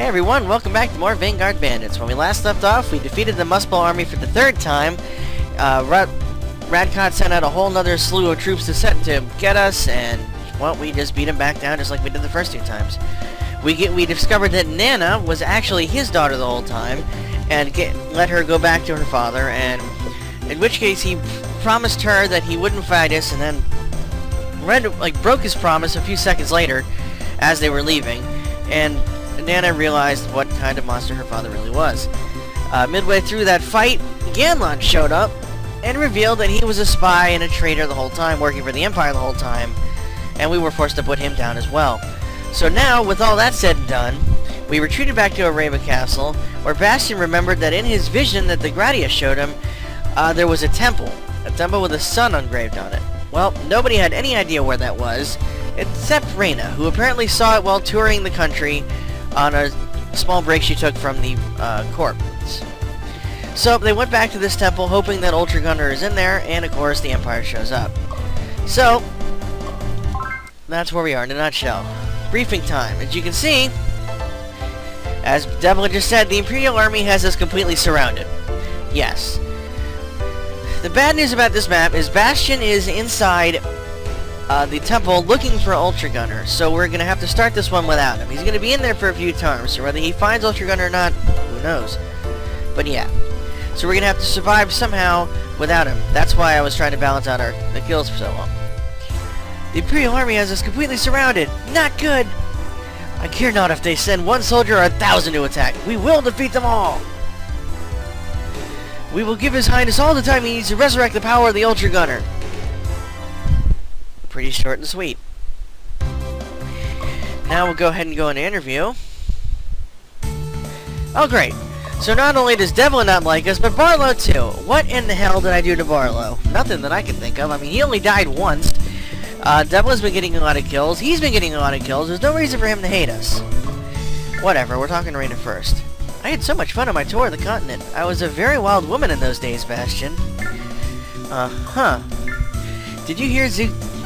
Hey everyone, welcome back to more Vanguard Bandits. When we last left off, we defeated the Muspel army for the third time. Radcott sent out a whole nother slew of troops to get us, and, well, we just beat him back down just like we did the first two times. We discovered that Nana was actually his daughter the whole time, and let her go back to her father, and in which case he promised her that he wouldn't fight us, and then broke his promise a few seconds later as they were leaving, and Nana realized what kind of monster her father really was. Midway through that fight, Ganlon showed up and revealed that he was a spy and a traitor the whole time, working for the Empire the whole time, and we were forced to put him down as well. So now, with all that said and done, we retreated back to Araba Castle, where Bastion remembered that in his vision that the Gradius showed him, there was a temple with a sun engraved on it. Well, nobody had any idea where that was, except Reyna, who apparently saw it while touring the country on a small break she took from the corps. So they went back to this temple hoping that Ultragunner is in there, and of course the Empire shows up. So that's where we are in a nutshell. Briefing time. As you can see, as Devlin just said, the Imperial Army has us completely surrounded. Yes. The bad news about this map is Bastion is inside the temple looking for Ultragunner, so we're going to have to start this one without him. He's going to be in there for a few times, so whether he finds Ultragunner or not, who knows. But yeah. So we're going to have to survive somehow without him. That's why I was trying to balance out the kills for so long. The Imperial Army has us completely surrounded. Not good! I care not if they send one soldier or 1,000 to attack. We will defeat them all! We will give His Highness all the time he needs to resurrect the power of the Ultragunner. Pretty short and sweet. Now we'll go ahead and go into interview. Oh great. So not only does Devlin not like us, but Barlow too. What in the hell did I do to Barlow? Nothing that I can think of. I mean, he only died once. Devlin's been getting a lot of kills. He's been getting a lot of kills. There's no reason for him to hate us. Whatever, we're talking to Reyna first. I had so much fun on my tour of the continent. I was a very wild woman in those days, Bastion. Uh-huh. Did you hear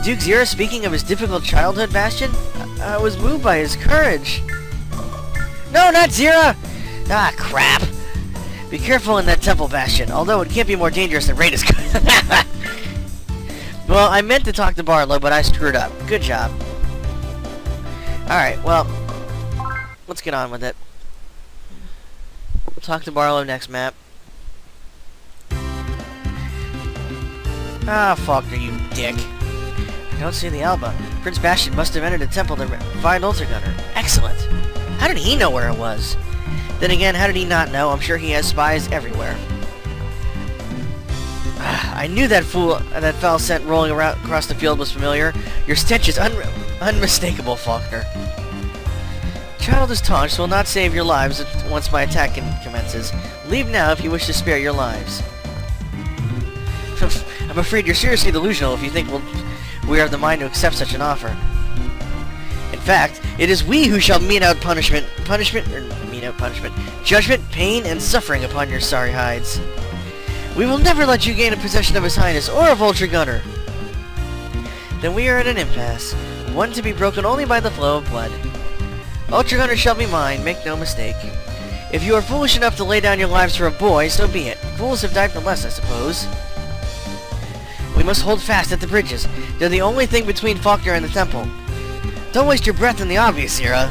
Duke Zira speaking of his difficult childhood, Bastion? I was moved by his courage. No, not Zira! Ah, crap. Be careful in that temple, Bastion, although it can't be more dangerous than Reyna's. Well, I meant to talk to Barlow, but I screwed up. Good job. Alright, well, let's get on with it. We'll talk to Barlow next map. Ah, Faulkner, you dick. I don't see the Alba. Prince Bastion must have entered the temple to find Ultragunner. Excellent. How did he know where it was? Then again, how did he not know? I'm sure he has spies everywhere. I knew that foul scent rolling around across the field was familiar. Your stench is unmistakable, Faulkner. Childish taunts will not save your lives once my attack commences. Leave now if you wish to spare your lives. I'm afraid you're seriously delusional if you think we are of the mind to accept such an offer. In fact, it is we who shall mete out judgment, pain, and suffering upon your sorry hides. We will never let you gain a possession of His Highness or of Ultragunner. Then we are at an impasse, one to be broken only by the flow of blood. Ultragunner shall be mine, make no mistake. If you are foolish enough to lay down your lives for a boy, so be it. Fools have died for less, I suppose. We must hold fast at the bridges. They're the only thing between Faulkner and the temple. Don't waste your breath in the obvious, Zira.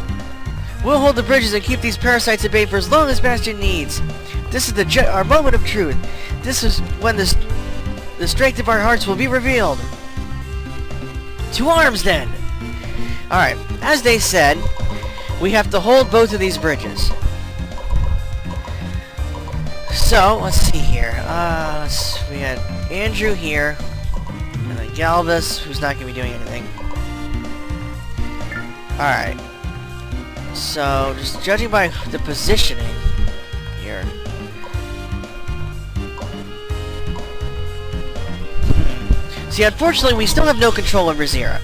We'll hold the bridges and keep these parasites at bay for as long as Bastion needs. This is our moment of truth. This is when the strength of our hearts will be revealed. To arms, then! Alright, as they said, we have to hold both of these bridges. So, let's see here. We had Andrew here, and then Galvus, who's not going to be doing anything. Alright. So, just judging by the positioning here. See, unfortunately, we still have no control over Zira.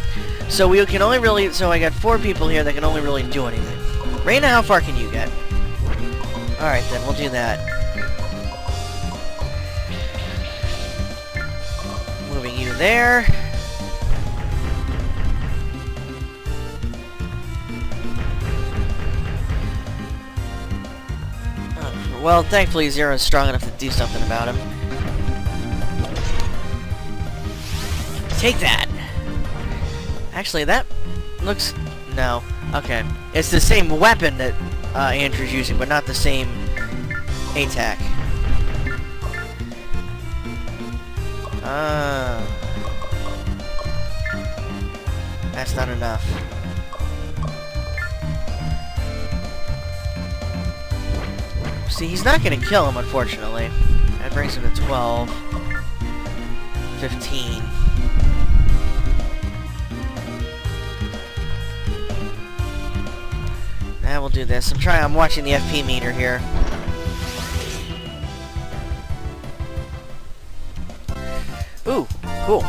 So we can only really... So I got 4 people here that can only really do anything. Reyna, how far can you get? Alright then, we'll do that. Moving you there. Well, thankfully Zero's strong enough to do something about him. Take that! Actually, that looks... No. Okay. It's the same weapon that Andrew's using, but not the same ATAC. That's not enough. See, he's not gonna kill him, unfortunately. That brings him to 12. 15. Now we'll do this. I'm watching the FP meter here. Ooh, cool.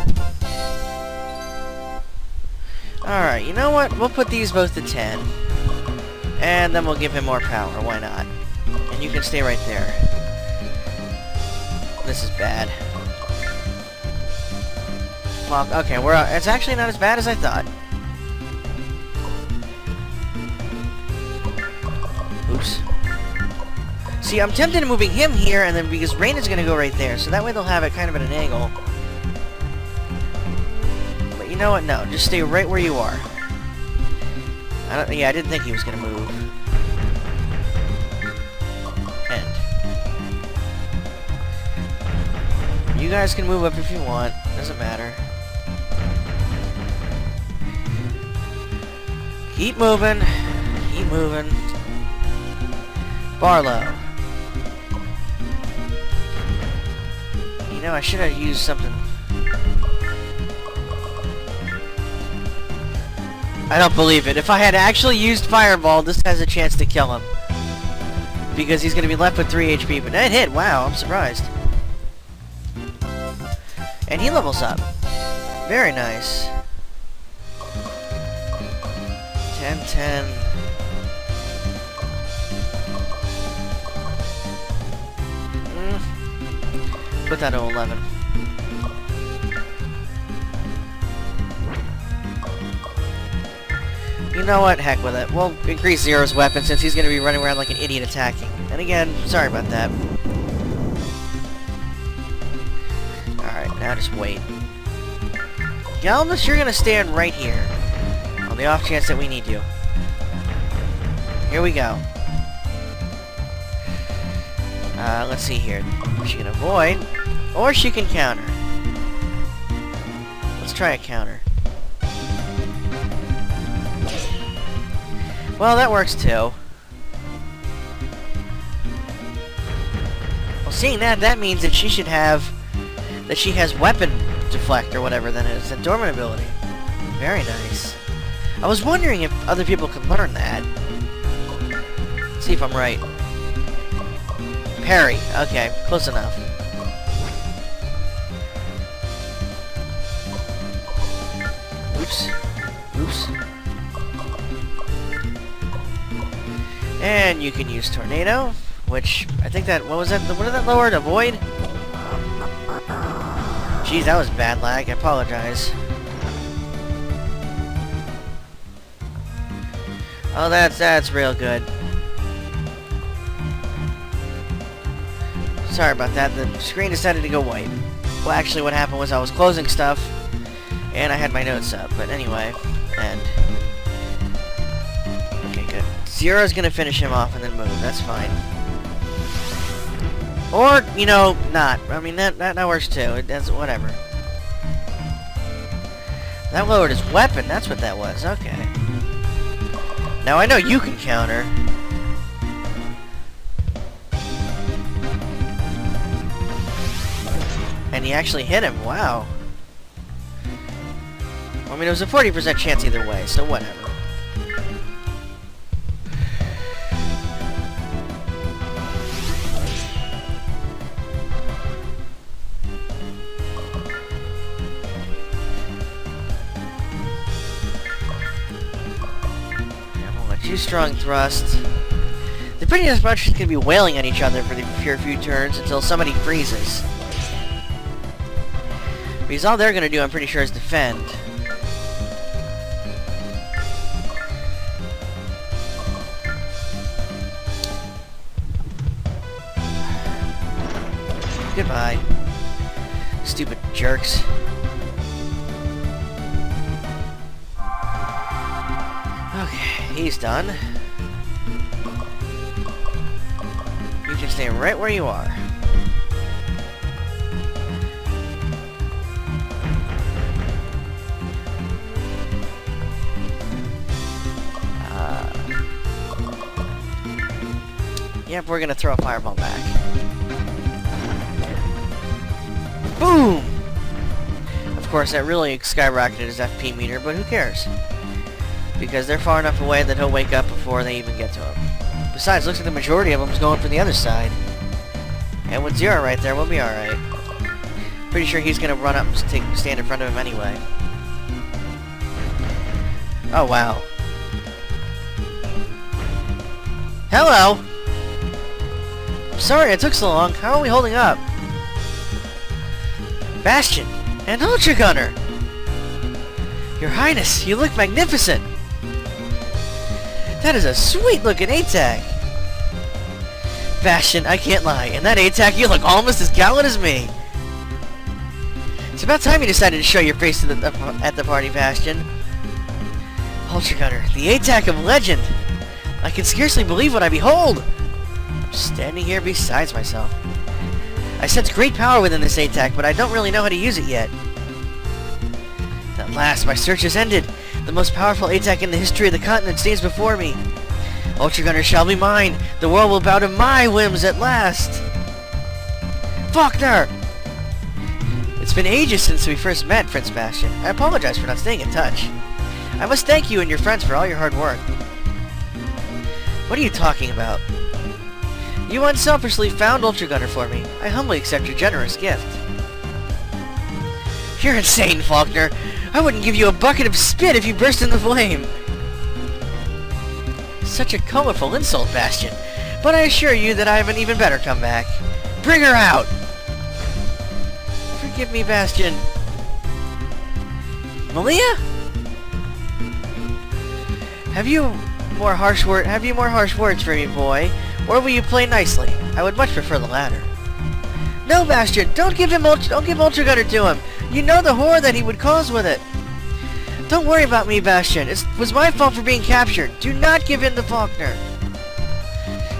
Alright, you know what? We'll put these both to 10. And then we'll give him more power. Why not? And you can stay right there. This is bad. Well, okay, it's actually not as bad as I thought. Oops. See, I'm tempted to moving him here, and then because Rain is going to go right there, so that way they'll have it kind of at an angle. But you know what? No, just stay right where you are. I didn't think he was going to move. End. You guys can move up if you want. Doesn't matter. Keep moving. Keep moving. Barlow. You know, I should have used something. I don't believe it. If I had actually used Fireball, this has a chance to kill him. Because he's going to be left with 3 HP. But that hit. Wow, I'm surprised. And he levels up. Very nice. 10-10. Put that to 11. You know what? Heck with it. We'll increase Zero's weapon since he's going to be running around like an idiot attacking. And again, sorry about that. Alright, now just wait. Galmus, you're going to stand right here. On the off chance that we need you. Here we go. Let's see here. She can avoid, or she can counter. Let's try a counter. Well, that works too. Well, seeing that means that she should have... that she has weapon deflect or whatever that is. And dormant ability. Very nice. I was wondering if other people could learn that. Let's see if I'm right. Parry. Okay, close enough. Oops. Oops. And you can use Tornado, which I think that... what was that? What did that lower? Avoid? Jeez, that was bad lag. I apologize. Oh, that's real good. Sorry about that. The screen decided to go white. Well, actually, what happened was I was closing stuff, and I had my notes up. But anyway, and... okay, good. Zero's gonna finish him off and then move. That's fine. Or, you know, not. I mean, that works too. It does, whatever. That lowered his weapon. That's what that was. Okay. Now I know you can counter. And he actually hit him. Wow. I mean, it was a 40% chance either way, so whatever. Too strong thrust. They're pretty much just going to be wailing at each other for a few turns until somebody freezes. Because all they're going to do, I'm pretty sure, is defend. goodbye. Stupid jerks. Okay, he's done. You can stay right where you are. Yep, we're gonna throw a fireball back. Boom! Of course, that really skyrocketed his FP meter, but who cares? Because they're far enough away that he'll wake up before they even get to him. Besides, looks like the majority of them's going for the other side. And with Zero right there, we'll be alright. Pretty sure he's gonna run up and stand in front of him anyway. Oh, wow. Hello! Sorry it took so long. How are we holding up? Bastion and Ultragunner! Your Highness, you look magnificent! That is a sweet-looking ATAC! Bastion, I can't lie. In that ATAC, you look almost as gallant as me! It's about time you decided to show your face at the party, Bastion. Ultragunner, the ATAC of legend! I can scarcely believe what I behold! I'm standing here besides myself. I sense great power within this ATAC, but I don't really know how to use it yet. At last, my search has ended. The most powerful ATAC in the history of the continent stands before me. Ultragunner shall be mine. The world will bow to my whims at last. Faulkner! It's been ages since we first met, Prince Bastion. I apologize for not staying in touch. I must thank you and your friends for all your hard work. What are you talking about? You unselfishly found Ultragunner for me. I humbly accept your generous gift. You're insane, Faulkner. I wouldn't give you a bucket of spit if you burst into flame. Such a colorful insult, Bastion. But I assure you that I have an even better comeback. Bring her out! Forgive me, Bastion. Malia? Have you more harsh words for me, boy? Or will you play nicely? I would much prefer the latter. No, Bastion! Don't give Ultragunner to him! You know the horror that he would cause with it! Don't worry about me, Bastion. It was my fault for being captured. Do not give in to Faulkner.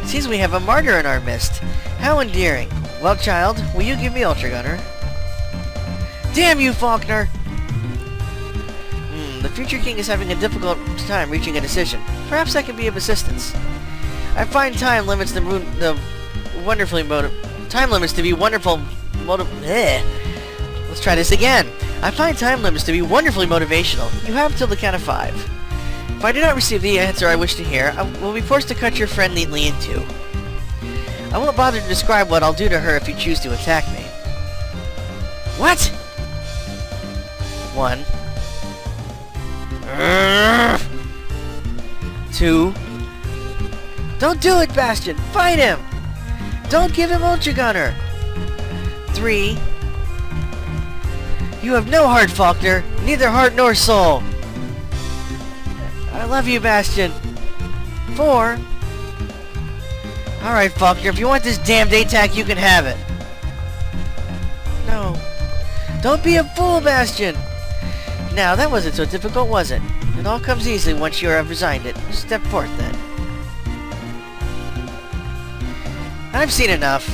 Seems we have a martyr in our midst. How endearing. Well, child, will you give me Ultragunner? Damn you, Faulkner! The future king is having a difficult time reaching a decision. Perhaps I can be of assistance. I find time limits to be wonderful Let's try this again. I find time limits to be wonderfully motivational. You have till the count of 5. If I do not receive the answer I wish to hear, I will be forced to cut your friend neatly in two. I won't bother to describe what I'll do to her if you choose to attack me. What? 1. 2. Don't do it, Bastion! Fight him! Don't give him Ultragunner! 3. You have no heart, Faulkner! Neither heart nor soul! I love you, Bastion! 4. Alright, Faulkner, if you want this damned ATAC, you can have it! No. Don't be a fool, Bastion! Now, that wasn't so difficult, was it? It all comes easily once you have resigned it. Step forth, then. I've seen enough.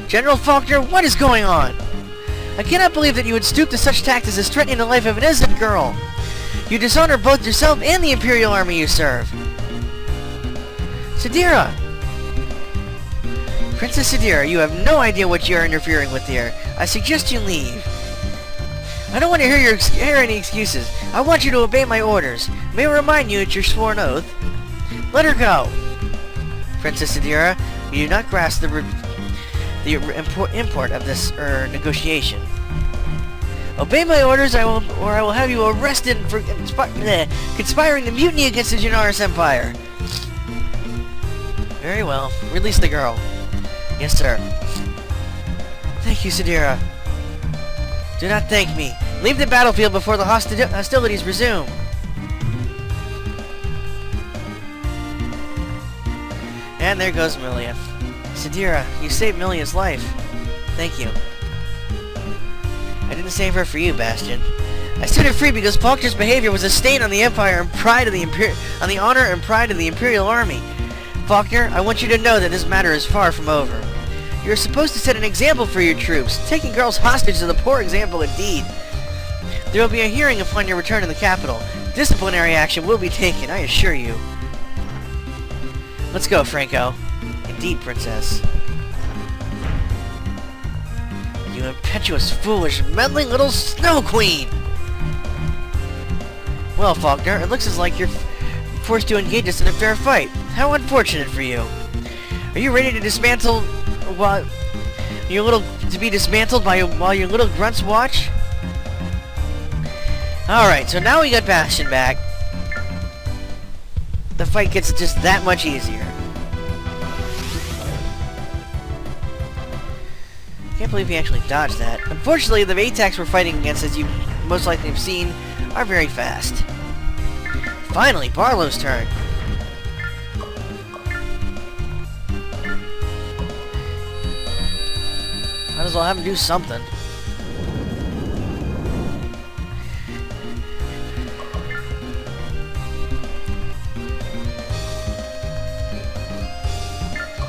General Faulkner, what is going on? I cannot believe that you would stoop to such tactics as threatening the life of an innocent girl. You dishonor both yourself and the Imperial Army you serve. Sadira! Princess Sadira, you have no idea what you are interfering with here. I suggest you leave. I don't want to hear any excuses. I want you to obey my orders. May I remind you it's your sworn oath? Let her go. Princess Sadira, you do not grasp the import of this negotiation. Obey my orders, or I will have you arrested for conspiring to mutiny against the Janaris Empire. Very well. Release the girl. Yes, sir. Thank you, Sadira. Do not thank me. Leave the battlefield before the hostilities resume. And there goes Malia. Sadira, you saved Millia's life. Thank you. I didn't save her for you, Bastion. I set her free because Faulkner's behavior was a stain on the Empire and pride of the on the honor and pride of the Imperial Army. Faulkner, I want you to know that this matter is far from over. You're supposed to set an example for your troops. Taking girls hostage is a poor example indeed. There will be a hearing upon your return to the capital. Disciplinary action will be taken, I assure you. Let's go, Franco. Indeed, Princess. You impetuous, foolish, meddling little snow queen! Well, Faulkner, it looks as like you're forced to engage us in a fair fight. How unfortunate for you. Are you ready to dismantle while be dismantled while your little grunts watch? Alright, so now we got Bastion back. The fight gets just that much easier. Can't believe he actually dodged that. Unfortunately, the ATACs we're fighting against, as you most likely have seen, are very fast. Finally, Barlow's turn. Might as well have him do something.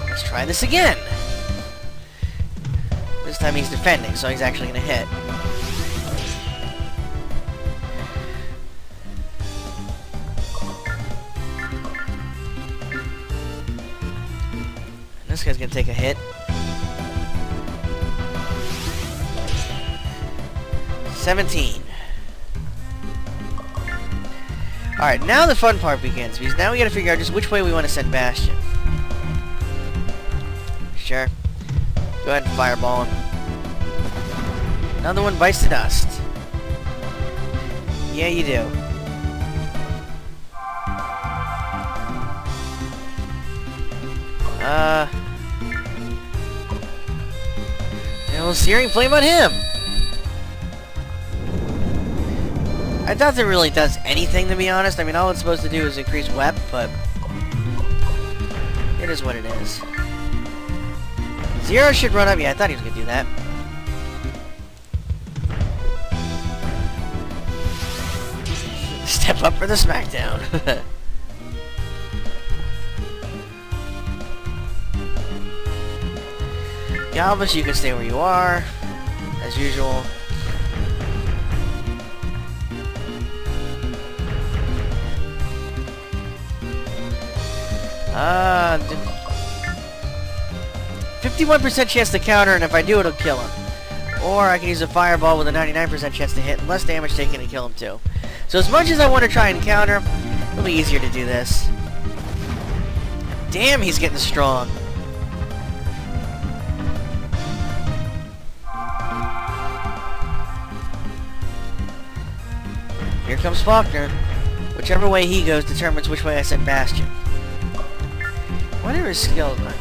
Let's try this again. This time he's defending, so he's actually going to hit. And this guy's going to take a hit. 17. Alright, now the fun part begins, because now we gotta figure out just which way we want to send Bastion. Sure. Go ahead and fireball him. Another one bites the dust. Yeah, you do. A little searing flame on him! I doubt it really does anything, to be honest. I mean, all it's supposed to do is increase WEP, but it is what it is. Zero should run up. Yeah, I thought he was going to do that. Step up for the smackdown. Galvus, you can stay where you are, as usual. 51% chance to counter, and if I do, it'll kill him. Or I can use a fireball with a 99% chance to hit, and less damage taken and kill him too. So as much as I want to try and counter, it'll be easier to do this. Damn, he's getting strong. Here comes Faulkner. Whichever way he goes determines which way I send Bastion. Whatever his skills. Okay.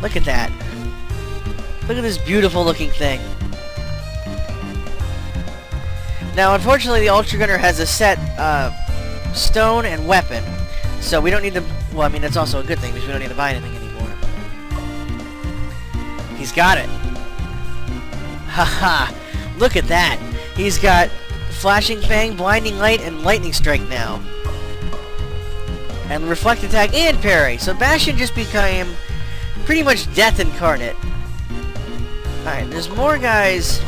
Look at that. Look at this beautiful looking thing. Now, unfortunately, the Ultragunner has a set stone and weapon. So we don't need to... Well, I mean, that's also a good thing because we don't need to buy anything anymore. He's got it. Haha. Look at that. He's got Flashing Fang, Blinding Light, and Lightning Strike now. And Reflect Attack and Parry. So Bastion just became pretty much Death Incarnate. Alright, there's more guys.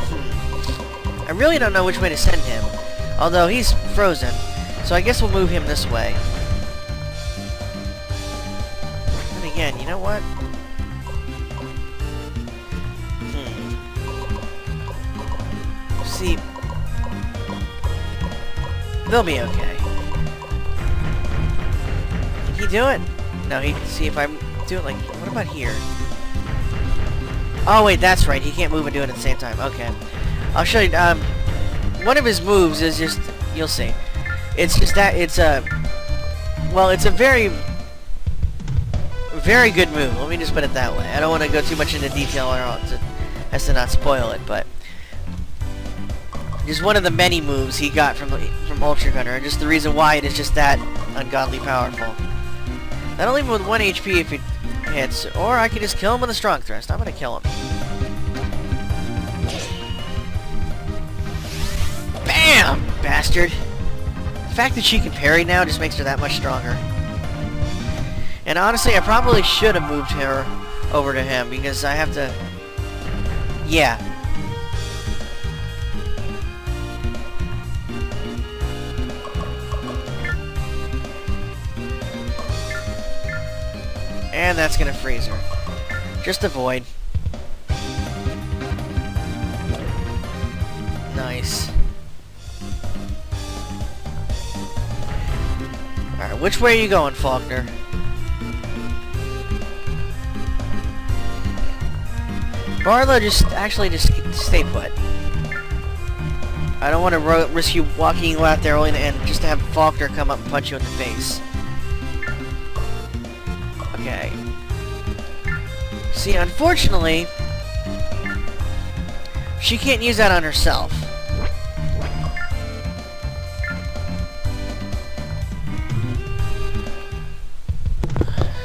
I really don't know which way to send him. Although he's frozen. So I guess we'll move him this way. And again, you know what? See, they'll be okay. Can he do it? No, he. See if I do it like. What about here? Oh wait, that's right. He can't move and do it at the same time. Okay, I'll show you. One of his moves is just. You'll see. It's just that it's a. Well, it's a very good move. Let me just put it that way. I don't want to go too much into detail or as to not spoil it, but. Just one of the many moves he got from Ultragunner, and just the reason why it is just that ungodly powerful. That'll leave him with 1 HP if he hits, or I can just kill him with a strong thrust. I'm gonna kill him. Bam! Bastard! The fact that she can parry now just makes her that much stronger. And honestly, I probably should have moved her over to him, because I have to... Yeah. And that's gonna freeze her. Just avoid. Nice. Alright, which way are you going, Faulkner? Barlow, just stay put. I don't want to risk you walking you out there only and just to have Faulkner come up and punch you in the face. Okay. See, unfortunately, she can't use that on herself.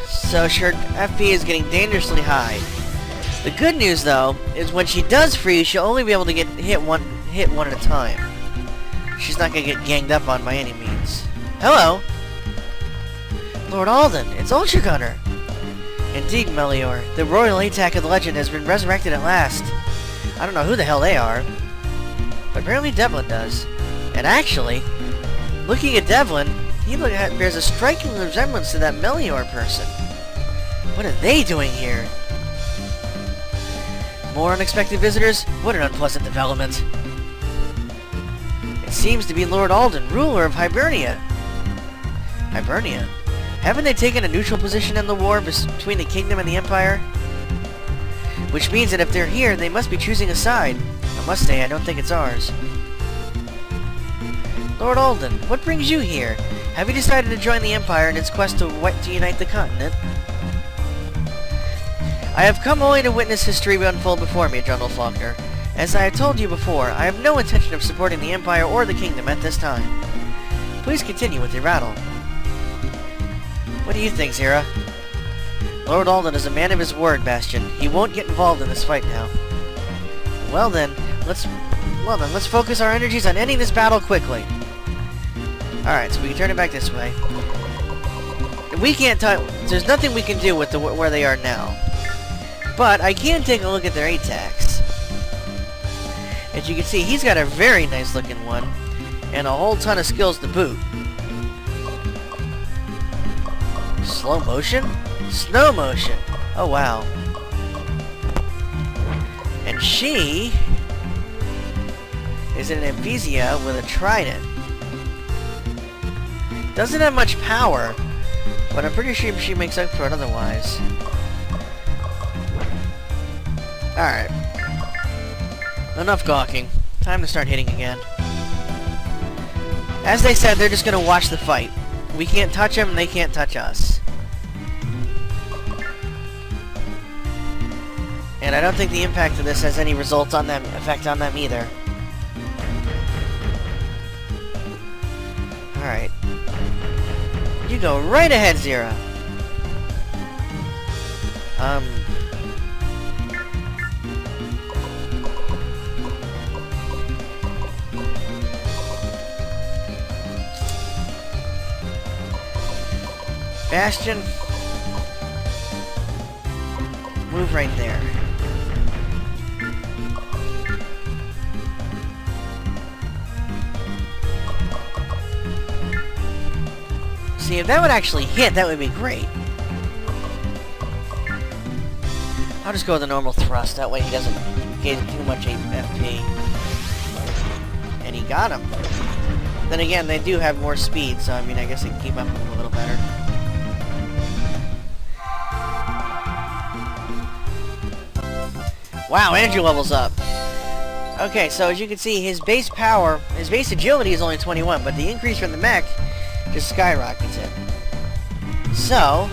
So her FP is getting dangerously high. The good news, though, is when she does freeze, she'll only be able to get hit one at a time. She's not gonna get ganged up on by any means. Hello, Lord Alden. It's Ultragunner. Indeed, Melior. The Royal ATAC of the Legend has been resurrected at last. I don't know who the hell they are, but apparently Devlin does. And actually, looking at Devlin, he bears a striking resemblance to that Melior person. What are they doing here? More unexpected visitors? What an unpleasant development. It seems to be Lord Alden, ruler of Hibernia. Hibernia? Haven't they taken a neutral position in the war between the kingdom and the empire? Which means that if they're here, they must be choosing a side. I must say, I don't think it's ours. Lord Alden, what brings you here? Have you decided to join the empire in its quest to unite the continent? I have come only to witness history unfold before me, General Faulkner. As I have told you before, I have no intention of supporting the Empire or the Kingdom at this time. Please continue with your rattle. What do you think, Zira? Lord Alden is a man of his word, Bastion. He won't get involved in this fight now. Well then, let's focus our energies on ending this battle quickly. Alright, so we can turn it back this way. We can't there's nothing we can do with where they are now. But I can take a look at their ATACs. As you can see, he's got a very nice looking one, and a whole ton of skills to boot. Slow motion? Snow motion! Oh wow. And she is an Amphisia with a trident. Doesn't have much power, but I'm pretty sure she makes up for it otherwise. Alright. Enough gawking. Time to start hitting again. As they said, they're just gonna watch the fight. We can't touch them, and they can't touch us. And I don't think the impact of this has any effect on them either. Alright. You go right ahead, Zira. Bastion, move right there. See, if that would actually hit, that would be great. I'll just go with the normal thrust, that way he doesn't gain too much FP. And he got him. Then again, they do have more speed, so I mean, I guess they can keep up with him a little better. Wow, Andrew levels up. Okay, so as you can see, his base agility is only 21, but the increase from the mech just skyrockets it. So,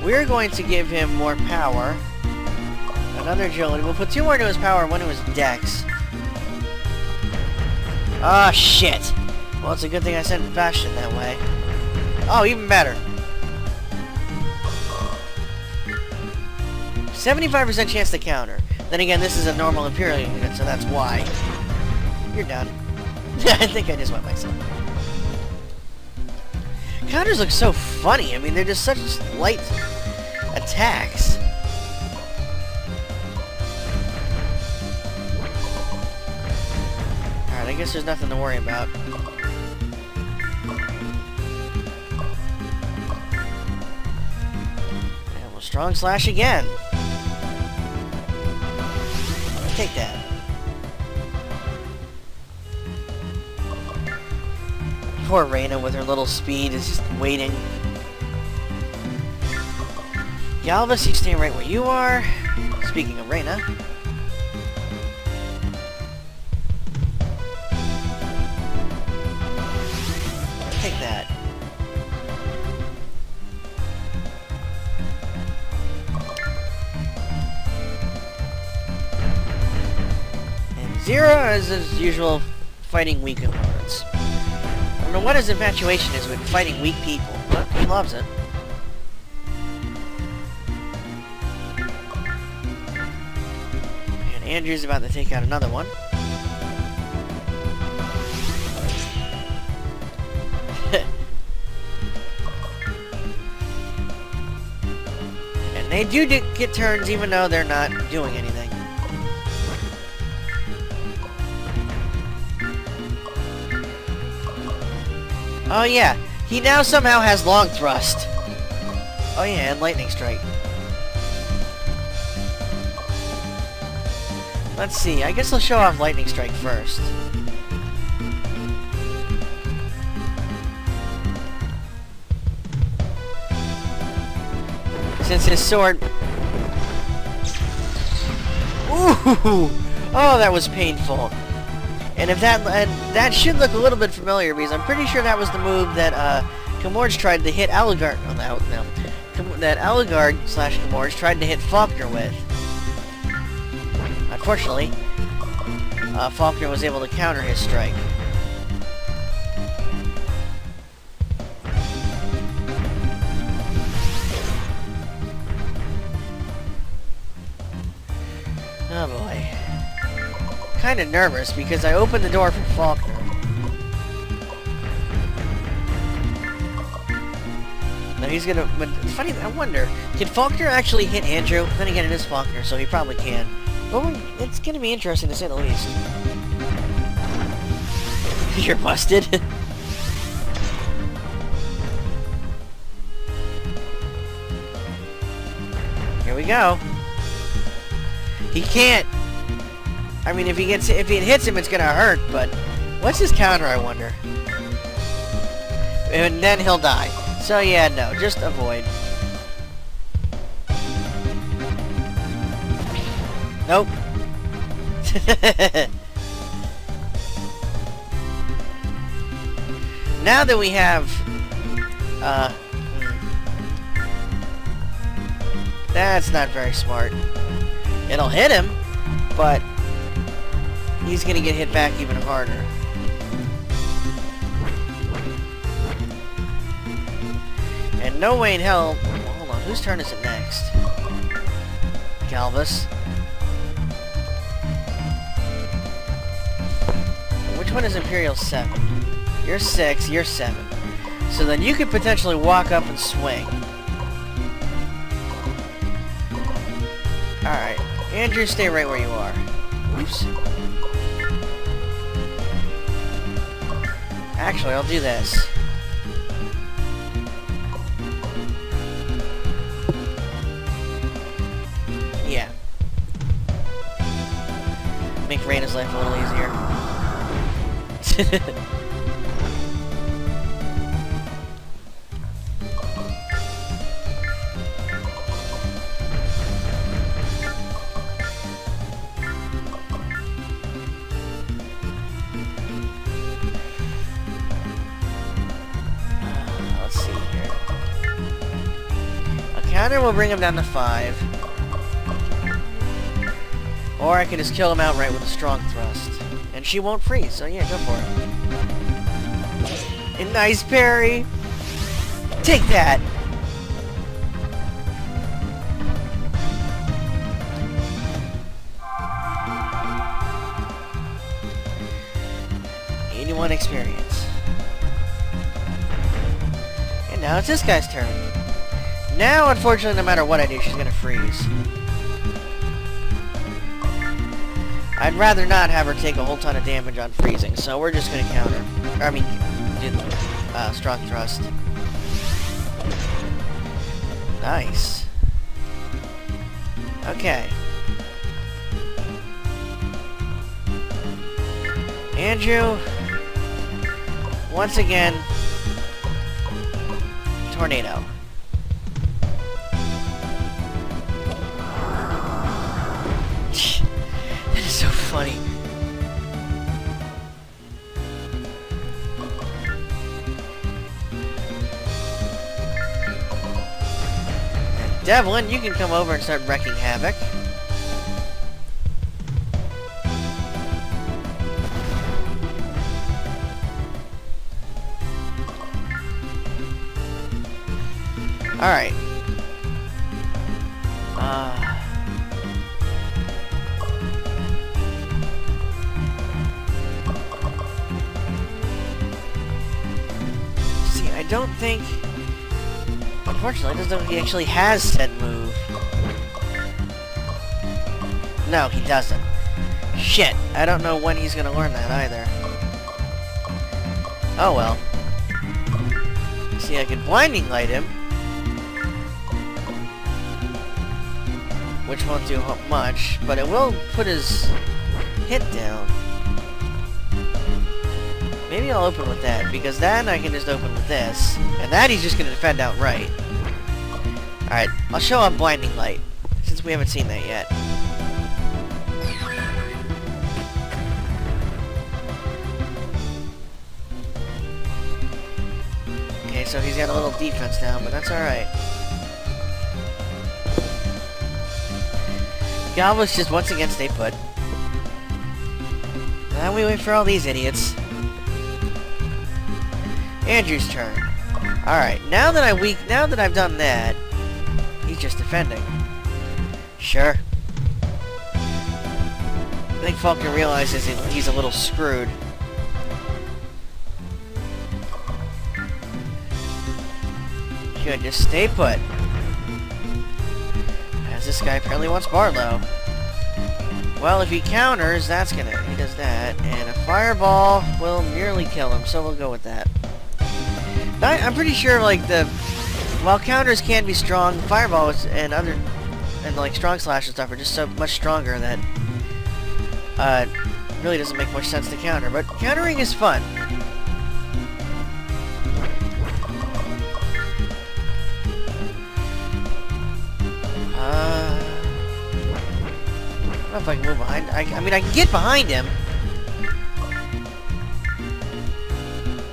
we're going to give him more power. Another agility. We'll put 2 more into his power and 1 into his dex. Ah, shit. Well, it's a good thing I sent Bastion that way. Oh, even better. 75% chance to counter. Then again, this is a normal Imperial unit, so that's why. You're done. I think I just went myself. Counters look so funny. I mean, they're just such light attacks. Alright, I guess there's nothing to worry about. And we'll strong slash again. Take that. Poor Reyna with her little speed is just waiting. Galvus, you stay right where you are. Speaking of Reyna. Take that. And Zero is as usual fighting weak opponents. I don't know what his infatuation is with fighting weak people, but he loves it. And Andrew's about to take out another one. And they do get turns even though they're not doing anything. Oh yeah, he now somehow has long thrust. Oh yeah, and lightning strike. Let's see, I guess I'll show off lightning strike first. Since his sword... Ooh! Oh, that was painful. And if that should look a little bit familiar because I'm pretty sure that was the move that Kamorj tried to hit Allegard. Oh, no, that Allegard / Kamorj tried to hit Faulkner with. Unfortunately, Faulkner was able to counter his strike. Oh boy. Kind of nervous because I opened the door for Faulkner. Now he's gonna... But it's funny, I wonder, can Faulkner actually hit Andrew? Then again, it is Faulkner, so he probably can. But it's gonna be interesting to say the least. You're busted. Here we go. He can't. I mean, if it hits him, it's gonna hurt. But what's his counter? I wonder. And then he'll die. So yeah, no, just avoid. Nope. Now that we have, that's not very smart. It'll hit him, but he's gonna get hit back even harder. And no way in hell... Hold on, whose turn is it next? Galvus. Which one is Imperial 7? You're 6, you're 7. So then you could potentially walk up and swing. Alright. Andrew, stay right where you are. Oops. Actually, I'll do this. Yeah. Make Reyna's life a little easier. Let's see here. A counter will bring him down to 5. Or I can just kill him outright with a strong thrust. And she won't freeze, so yeah, go for it. A nice parry! Take that! 21 experience. And now it's this guy's turn. Now, unfortunately, no matter what I do, she's gonna freeze. I'd rather not have her take a whole ton of damage on freezing, so we're just gonna counter. I mean, do strong thrust. Nice. Okay. Andrew, once again, tornado. That is so funny. And Devlin, you can come over and start wrecking havoc. Alright. See, I don't think... Unfortunately, I don't think he actually has said move. No, he doesn't. Shit, I don't know when he's gonna learn that either. Oh well. See, I could blinding light him, which won't do much, but it will put his hit down. Maybe I'll open with that, because then I can just open with this, and that he's just going to defend outright. Alright, I'll show up blinding light, since we haven't seen that yet. Okay, so he's got a little defense down, but that's alright. Galva's just once again stay put. Now we wait for all these idiots. Andrew's turn. Alright, now that I've done that, he's just defending. Sure. I think Faulkner realizes he's a little screwed. Good, just stay put. This guy apparently wants Barlow. Well, if he counters, he does that, and a fireball will nearly kill him, so we'll go with that. I'm pretty sure, like, while counters can be strong, fireballs and like strong slash and stuff are just so much stronger that, it really doesn't make much sense to counter, but countering is fun. I don't know if I can move behind. I mean, I can get behind him.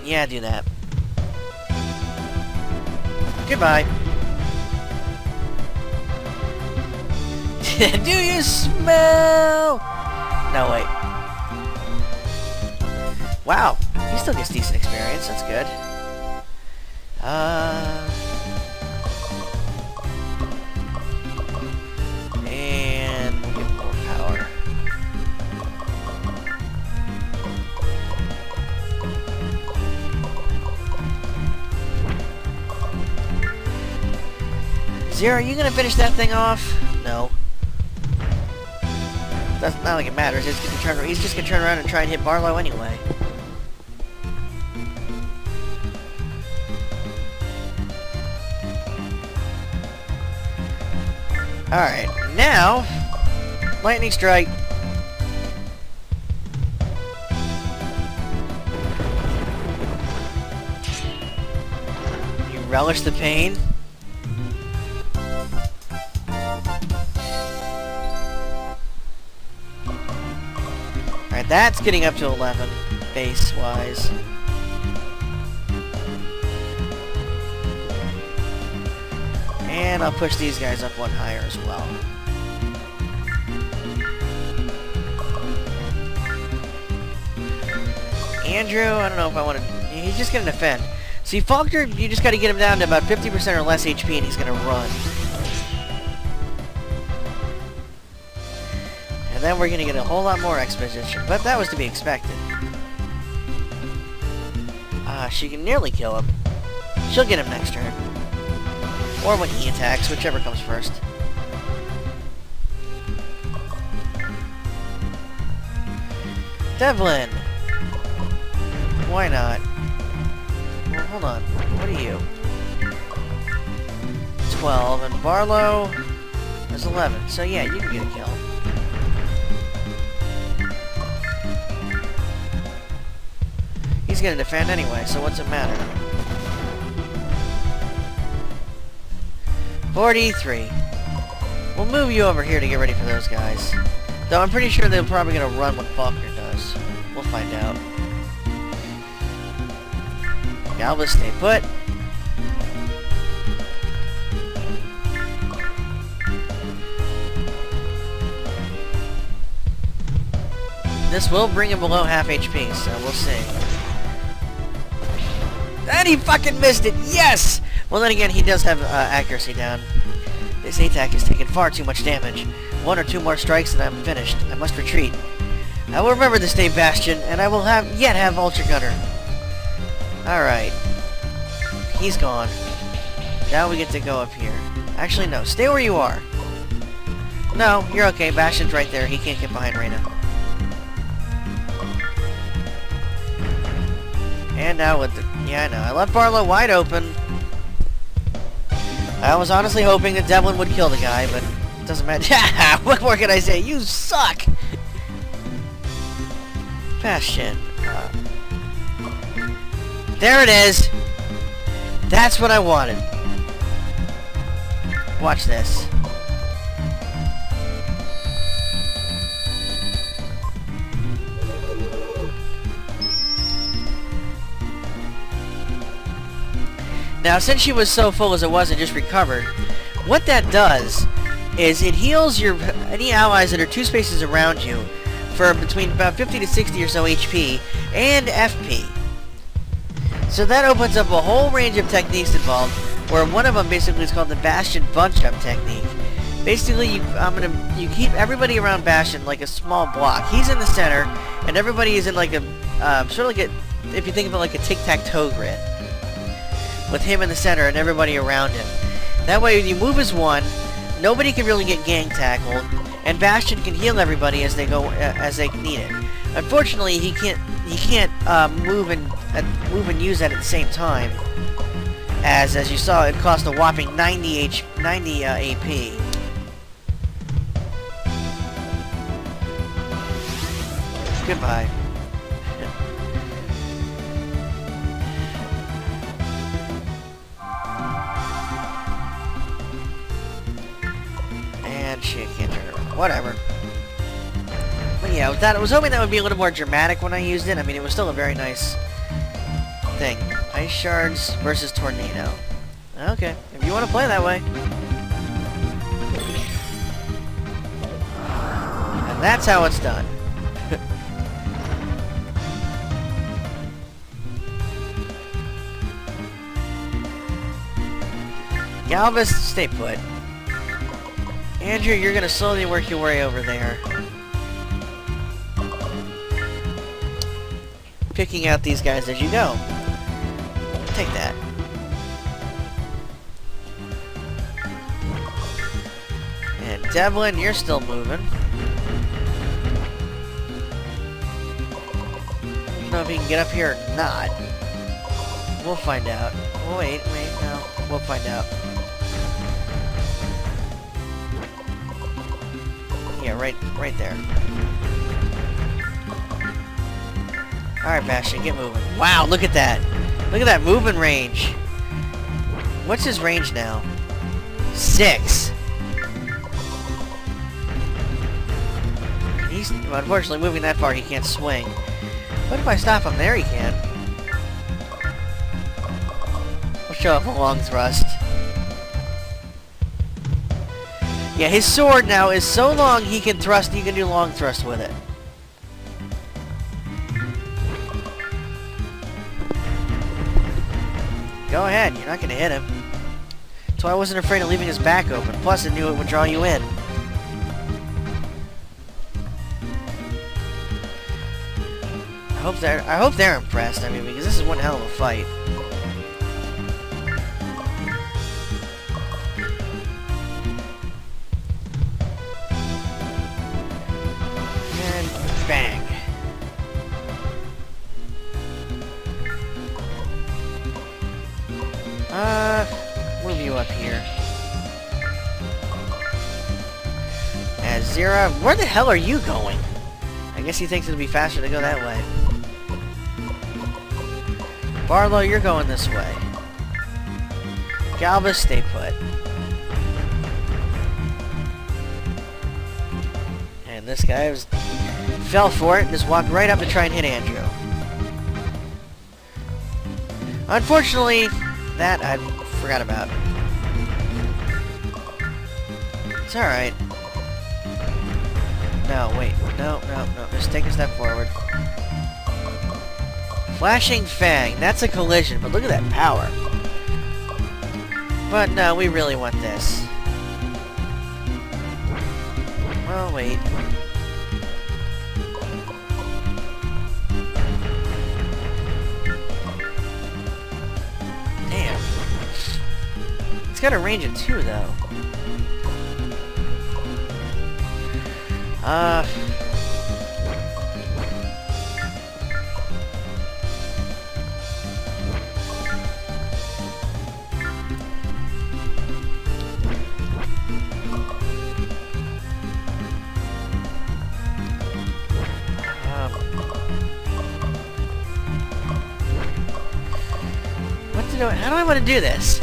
Yeah, do that. Goodbye. Do you smell? No, wait. Wow, he still gets decent experience. That's good. And we'll give him more power. Zero, are you gonna finish that thing off? No. That's not like it matters. He's just gonna turn around and try and hit Barlow anyway. Alright, now, lightning strike. You relish the pain? Alright, that's getting up to 11, base-wise. And I'll push these guys up one higher as well. Andrew, I don't know if I want to... He's just going to defend. See, Faulkner, you just got to get him down to about 50% or less HP and he's going to run. And then we're going to get a whole lot more exposition. But that was to be expected. She can nearly kill him. She'll get him next turn. Or when he attacks, whichever comes first. Devlin! Why not? Well, hold on. What are you? 12, and Barlow is 11. So yeah, you can get a kill. He's gonna defend anyway, so what's it matter? 43. We'll move you over here to get ready for those guys. Though I'm pretty sure they're probably gonna run what Faulkner does. We'll find out. Galvez, stay put. This will bring him below half HP, so we'll see. And he fucking missed it! Yes! Well, then again, he does have accuracy down. This ATAC has taken far too much damage. 1 or 2 more strikes and I'm finished. I must retreat. I will remember this day, Bastion, and I will have Ultragunner. Alright. He's gone. Now we get to go up here. Actually, no. Stay where you are. No, you're okay. Bastion's right there. He can't get behind Reyna. And now with the... Yeah, I know. I left Barlow wide open. I was honestly hoping that Devlin would kill the guy, but it doesn't matter. What more can I say? You suck! Bastion. There it is! That's what I wanted. Watch this. Now, since she was so full as it was and just recovered, what that does is it heals your any allies that are 2 spaces around you for between about 50 to 60 or so HP and FP. So that opens up a whole range of techniques involved, where one of them basically is called the Bastion bunch-up technique. Basically, you keep everybody around Bastion like a small block. He's in the center, and everybody is in like a sort of like a, if you think of it like a tic-tac-toe grid, with him in the center and everybody around him. That way, when you move as one, nobody can really get gang tackled, and Bastion can heal everybody as they go as they need it. Unfortunately, he can't move and use that at the same time. As you saw, it cost a whopping 90 AP. Goodbye. And she can't turn around. Whatever. But yeah, with that, I was hoping that would be a little more dramatic when I used it. I mean, it was still a very nice thing. Ice Shards versus Tornado. Okay, if you want to play that way. And that's how it's done. Galvez, stay put. Andrew, you're gonna slowly work your way over there. Picking out these guys as you go. Take that. And Devlin, you're still moving. I don't know if he can get up here or not. We'll find out. Oh, wait, no. We'll find out. Yeah, right there. Alright, Bastion, get moving. Wow, look at that. Look at that moving range. What's his range now? 6. He's, unfortunately, moving that far, he can't swing. But if I stop him there, he can. We'll show off a long thrust. Yeah, his sword now is so long he can thrust, you can do long thrust with it. Go ahead, you're not going to hit him. That's why I wasn't afraid of leaving his back open. Plus, I knew it would draw you in. I hope they're impressed. I mean, because this is one hell of a fight. And bang. Move you up here. Zira, where the hell are you going? I guess he thinks it'll be faster to go that way. Barlow, you're going this way. Galbus, stay put. And this guy fell for it and just walked right up to try and hit Andrew. Unfortunately, that I forgot about. It's alright. No, wait. No. Just take a step forward. Flashing Fang. That's a collision, but look at that power. But no, we really want this. Oh, wait. Damn. It's got a range of 2, though. What to do? How do I want to do this?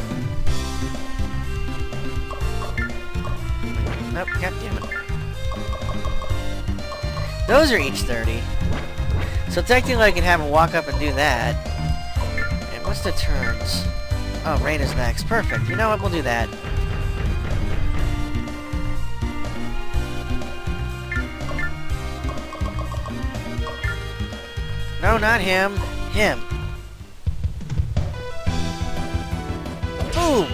Nope, goddammit. Those are each 30. So technically I can have him walk up and do that. And what's the turns? Oh, rain is next. Perfect. You know what? We'll do that. No, not him. Him. Boom!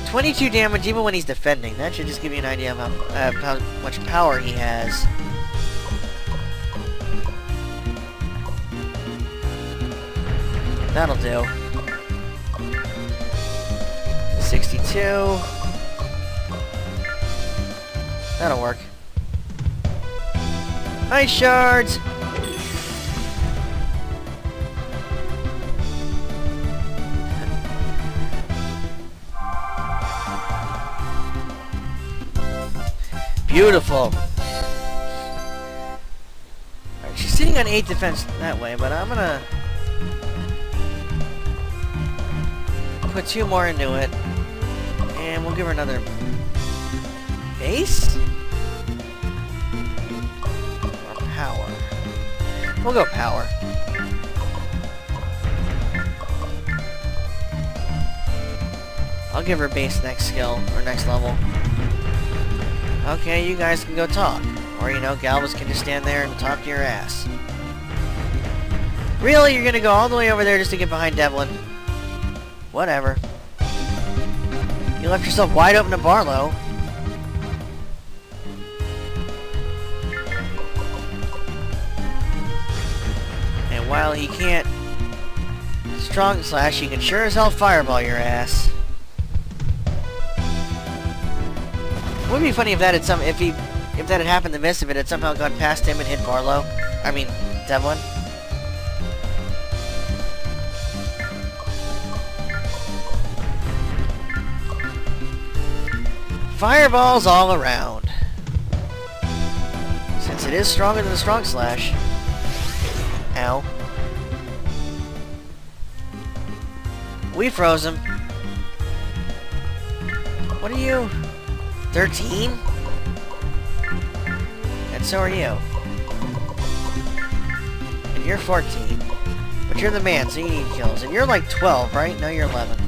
22 damage even when he's defending. That should just give you an idea of how much power he has. That'll do. 62. That'll work. Ice shards! Beautiful! Alright, she's sitting on 8 defense that way, but I'm gonna put 2 more into it, and we'll give her another base? Or power? We'll go power. I'll give her base next skill, or next level. Okay, you guys can go talk. Or, you know, Galvus can just stand there and talk to your ass. Really? You're gonna go all the way over there just to get behind Devlin? Whatever. You left yourself wide open to Barlow. And while he can't strong slash, he can sure as hell fireball your ass. It would be funny if that had if that had happened to miss, if it had somehow gone past him and hit Barlow. I mean, Devlin. Fireballs all around. Since it is stronger than the strong slash. Ow. We froze him. What are you? 13? And so are you. And you're 14. But you're the man, so you need kills. And you're like 12, right? No, you're 11.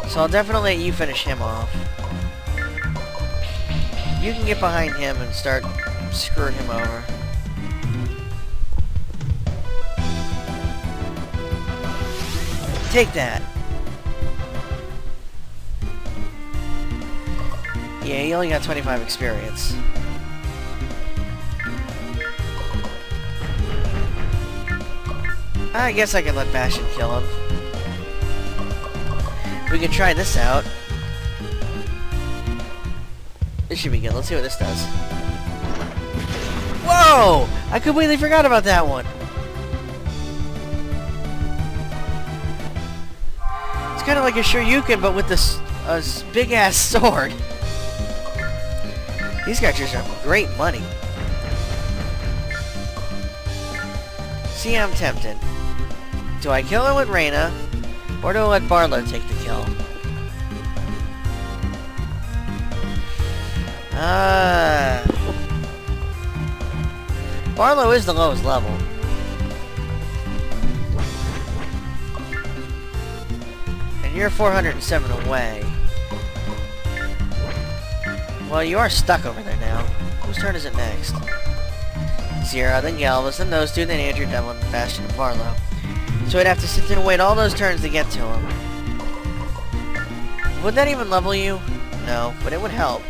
So I'll definitely let you finish him off. You can get behind him and start screwing him over. Take that. Yeah, he only got 25 experience. I guess I can let Bastion kill him. We can try this out. This should be good. Let's see what this does. Whoa! I completely forgot about that one. It's kind of like a Shoryuken, but with this big-ass sword. These characters are great money. See, I'm tempted. Do I kill him with Reina, or do I let Barlow take the kill? Barlow is the lowest level. And you're 407 away. Well, you are stuck over there now. Whose turn is it next? Zero, then Galvus, then those two, then Andrew, Devlin, Bastion, and Barlow. So I'd have to sit there and wait all those turns to get to him. Would that even level you? No, but it would help.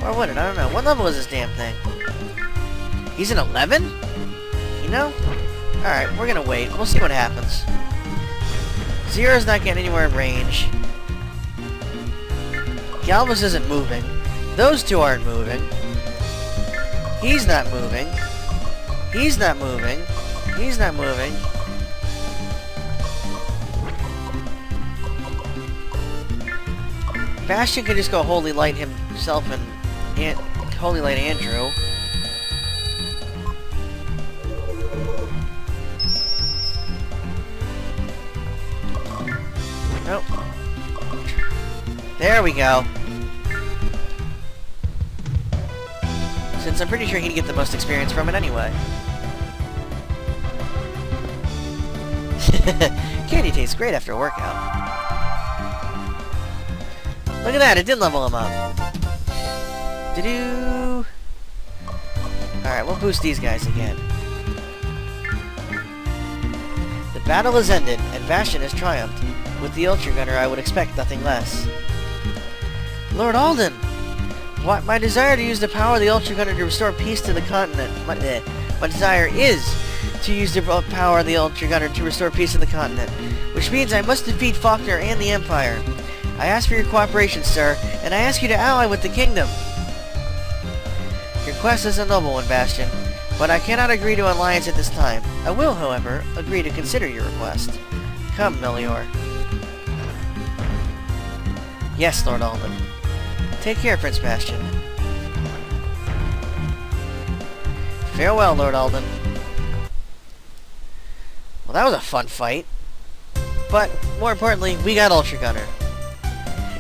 Or would it? I don't know. What level is this damn thing? He's an 11? You know? Alright, we're gonna wait. We'll see what happens. Zero's not getting anywhere in range. Galvus isn't moving. Those two aren't moving. He's not moving. He's not moving. He's not moving. Bastion can just go Holy Light himself and Holy Light Andrew. Nope. There we go. Since I'm pretty sure he'd get the most experience from it anyway. Candy tastes great after a workout. Look at that, it did level him up. Doo-doo! Alright, we'll boost these guys again. The battle is ended, and Bastion has triumphed. With the Ultragunner, I would expect nothing less. Lord Alden! My desire to use the power of the Ultragunner to restore peace to the continent. My desire is to use the power of the Ultragunner to restore peace to the continent, which means I must defeat Faulkner and the Empire. I ask for your cooperation, sir, and I ask you to ally with the kingdom. Your quest is a noble one, Bastion, but I cannot agree to an alliance at this time. I will, however, agree to consider your request. Come, Melior. Yes, Lord Alden. Take care, Prince Bastion. Farewell, Lord Alden. Well, that was a fun fight. But, more importantly, we got Ultragunner.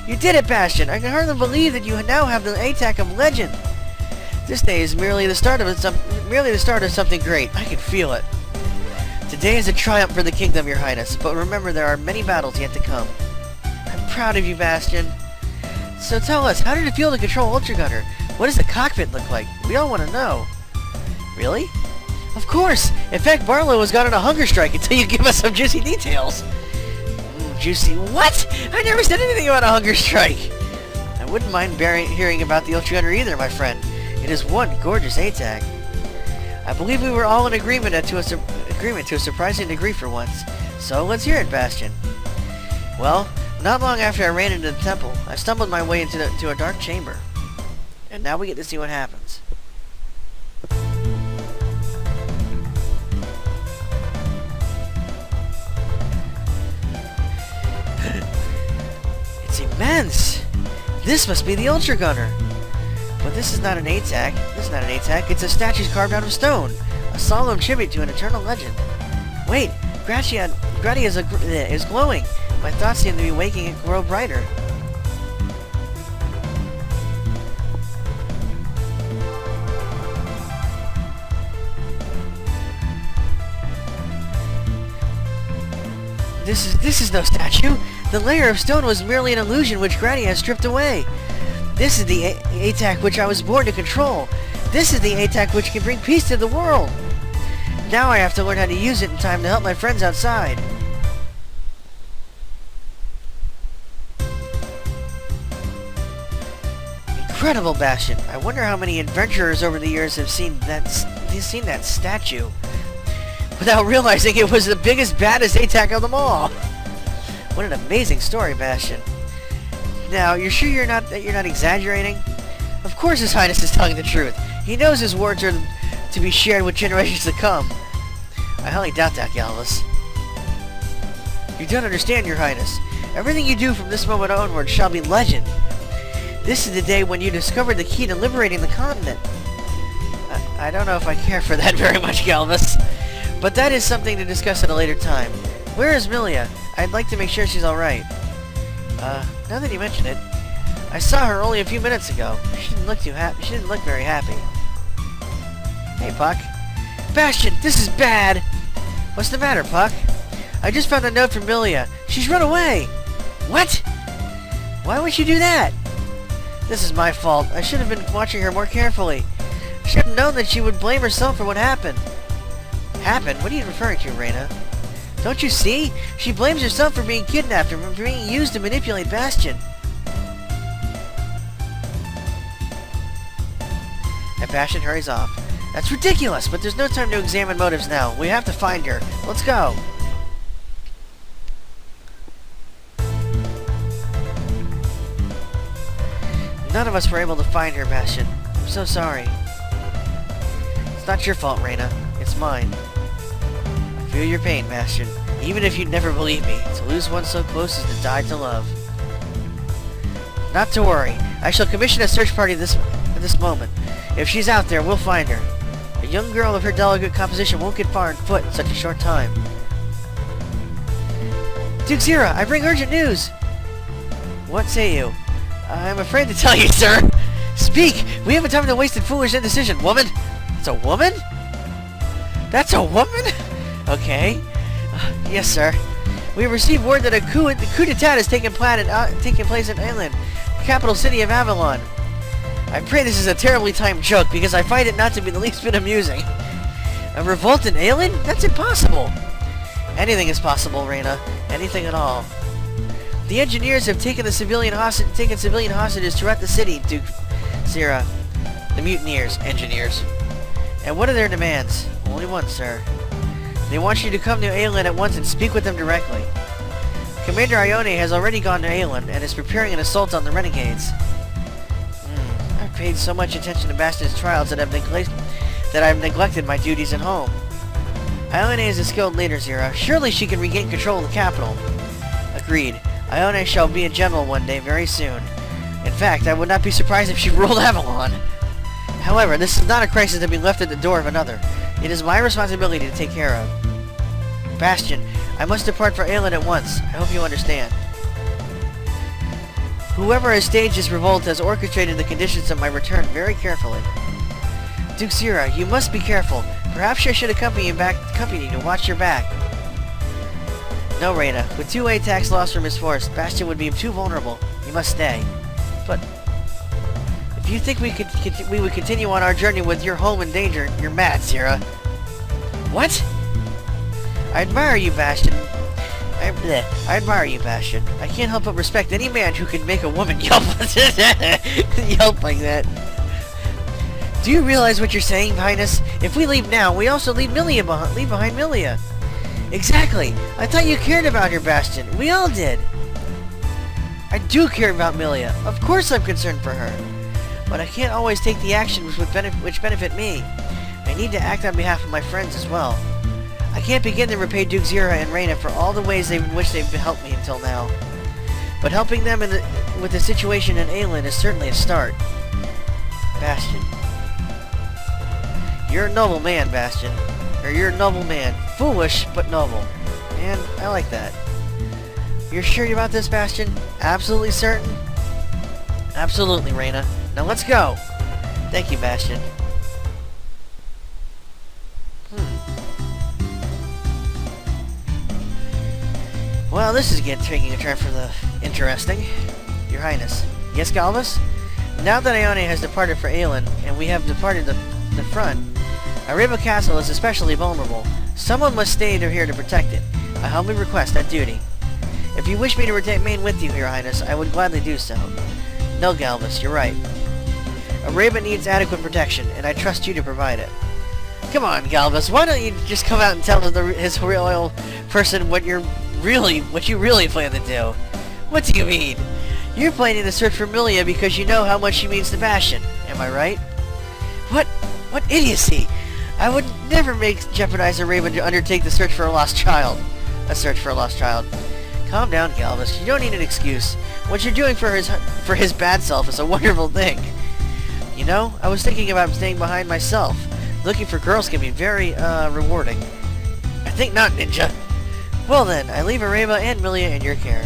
You did it, Bastion! I can hardly believe that you now have the ATAC of legend. This day is merely the start of something great. I can feel it. Today is a triumph for the kingdom, Your Highness, but remember there are many battles yet to come. I'm proud of you, Bastion. So tell us, how did it feel to control Ultragunner? What does the cockpit look like? We all want to know. Really? Of course! In fact, Barlow has gone on a hunger strike until you give us some juicy details. Juicy what? I never said anything about a hunger strike! I wouldn't mind hearing about the Ultragunner either, my friend. It is one gorgeous ATAC. I believe we were all in agreement to a surprising degree for once. So let's hear it, Bastion. Well, not long after I ran into the temple, I stumbled my way into a dark chamber. And now we get to see what happens. It's immense! This must be the Ultragunner! But this is not an ATAC. This is not an ATAC. It's a statue carved out of stone. A solemn tribute to an eternal legend. Wait! Gratia is glowing! My thoughts seem to be waking and grow brighter. This is no statue. The layer of stone was merely an illusion which Gratia has stripped away. This is the ATAC which I was born to control. This is the ATAC which can bring peace to the world. Now I have to learn how to use it in time to help my friends outside. Incredible, Bastion. I wonder how many adventurers over the years have seen that statue. without realizing it was the biggest, baddest ATAC of them all. What an amazing story, Bastion. Now, you're sure that you're not exaggerating? Of course His Highness is telling the truth. He knows his words are to be shared with generations to come. I highly doubt that, Galvus. You don't understand, Your Highness. Everything you do from this moment onward shall be legend. This is the day when you discovered the key to liberating the continent. I don't know if I care for that very much, Galvus. But that is something to discuss at a later time. Where is Milia? I'd like to make sure she's alright. Now that you mention it, I saw her only a few minutes ago. She didn't look too happy. She didn't look very happy. Hey, Puck. Bastion, this is bad! What's the matter, Puck? I just found a note from Milia. She's run away! What? Why would she do that? This is my fault. I should have been watching her more carefully. I should have known that she would blame herself for what happened. Happened? What are you referring to, Reyna? Don't you see? She blames herself for being kidnapped and for being used to manipulate Bastion. And Bastion hurries off. That's ridiculous, but there's no time to examine motives now. We have to find her. Let's go. None of us were able to find her, Bastion. I'm so sorry. It's not your fault, Reyna. It's mine. I feel your pain, Bastion. Even if you'd never believe me, to lose one so close is to die to love. Not to worry. I shall commission a search party at this moment. If she's out there, we'll find her. A young girl of her delicate composition won't get far on foot in such a short time. Duke Zira, I bring urgent news! What say you? I'm afraid to tell you, sir. Speak! We haven't time to waste in foolish indecision. Woman? It's a woman? That's a woman? Okay. Yes, sir. We received word that a coup d'etat has taken place in England, the capital city of Avalon. I pray this is a terribly timed joke, because I find it not to be the least bit amusing. A revolt in Aelin? That's impossible! Anything is possible, Reyna. Anything at all. The engineers have taken civilian hostages throughout the city, Duke Zira. The mutineers, engineers. And what are their demands? Only one, sir. They want you to come to Aelin at once and speak with them directly. Commander Ione has already gone to Aelin and is preparing an assault on the renegades. I've paid so much attention to Bastion's trials that I've neglected my duties at home. Ione is a skilled leader, Zira. Surely she can regain control of the capital. Agreed. Ione shall be a general one day, very soon. In fact, I would not be surprised if she ruled Avalon. However, this is not a crisis to be left at the door of another. It is my responsibility to take care of. Bastion, I must depart for Aelin at once. I hope you understand. Whoever has staged this revolt has orchestrated the conditions of my return very carefully. Duke Zira, you must be careful. Perhaps I should accompany you to watch your back. No, Reyna. With 2 ATACs lost from his force, Bastion would be too vulnerable. You must stay. But if you think we would continue on our journey with your home in danger, you're mad, Zira. What? I admire you, Bastion. I admire you, Bastion. I can't help but respect any man who can make a woman yelp yelp like that. Do you realize what you're saying, Highness? If we leave now, we also leave behind Milia. Exactly. I thought you cared about her, Bastion. We all did. I do care about Milia. Of course I'm concerned for her. But I can't always take the actions which benefit me. I need to act on behalf of my friends as well. I can't begin to repay Duke Zira and Reyna for all the ways in which they've helped me until now. But helping them with the situation in Aelin is certainly a start. Bastion. You're a noble man, Bastion. Or you're a noble man. Foolish, but noble. And I like that. You're sure about this, Bastion? Absolutely certain? Absolutely, Reyna. Now let's go! Thank you, Bastion. Well, this is taking a turn for the interesting. Your Highness. Yes, Galvus? Now that Ione has departed for Aelin, and we have departed the front, Areva Castle is especially vulnerable. Someone must stay here to protect it. I humbly request that duty. If you wish me to remain with you, Your Highness, I would gladly do so. No, Galvus, you're right. Areva needs adequate protection, and I trust you to provide it. Come on, Galvus, why don't you just come out and tell his royal person what you really plan to do? What do you mean? You're planning to search for Milia because you know how much she means to Bastion. Am I right? What idiocy! I would never jeopardize a Raven to undertake the search for a lost child. A search for a lost child. Calm down, Galvus. You don't need an excuse. What you're doing for his bad self is a wonderful thing. You know, I was thinking about staying behind myself. Looking for girls can be very, rewarding. I think not, Ninja. Well then, I leave Areva and Milia in your care.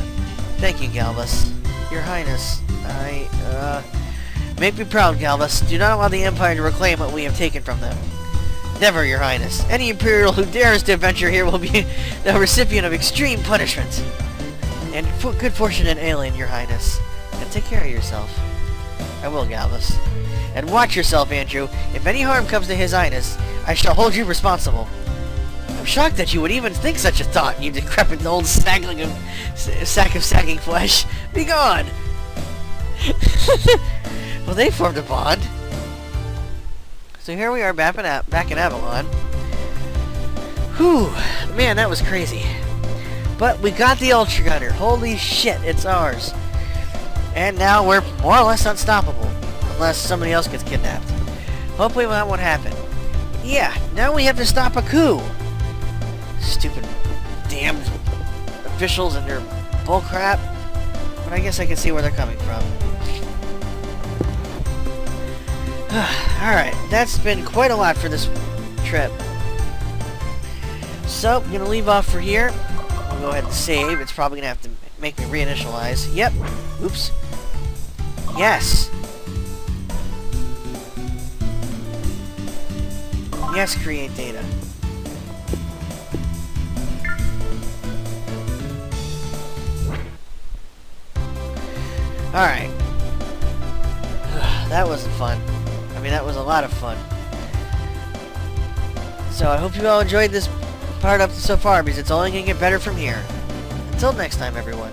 Thank you, Galvus. Your Highness, make me proud, Galvus. Do not allow the Empire to reclaim what we have taken from them. Never, Your Highness. Any Imperial who dares to venture here will be the recipient of extreme punishment. And good fortune and alien, Your Highness. And take care of yourself. I will, Galvus. And watch yourself, Andrew. If any harm comes to His Highness, I shall hold you responsible. I'm shocked that you would even think such a thought, you decrepit old sack of sagging flesh. Be gone! Well, they formed a bond. So here we are back in Avalon. Whew, man, that was crazy. But we got the Ultragunner. Holy shit, it's ours. And now we're more or less unstoppable. Unless somebody else gets kidnapped. Hopefully that won't happen. Yeah, now we have to stop a coup. Stupid damned officials and their bullcrap. But I guess I can see where they're coming from. Alright, that's been quite a lot for this trip. So, I'm going to leave off for here. I'll go ahead and save. It's probably going to have to make me reinitialize. Yep. Oops. Yes. Yes, create data. Alright. That wasn't fun. I mean, that was a lot of fun. So I hope you all enjoyed this part up so far, because it's only going to get better from here. Until next time, everyone.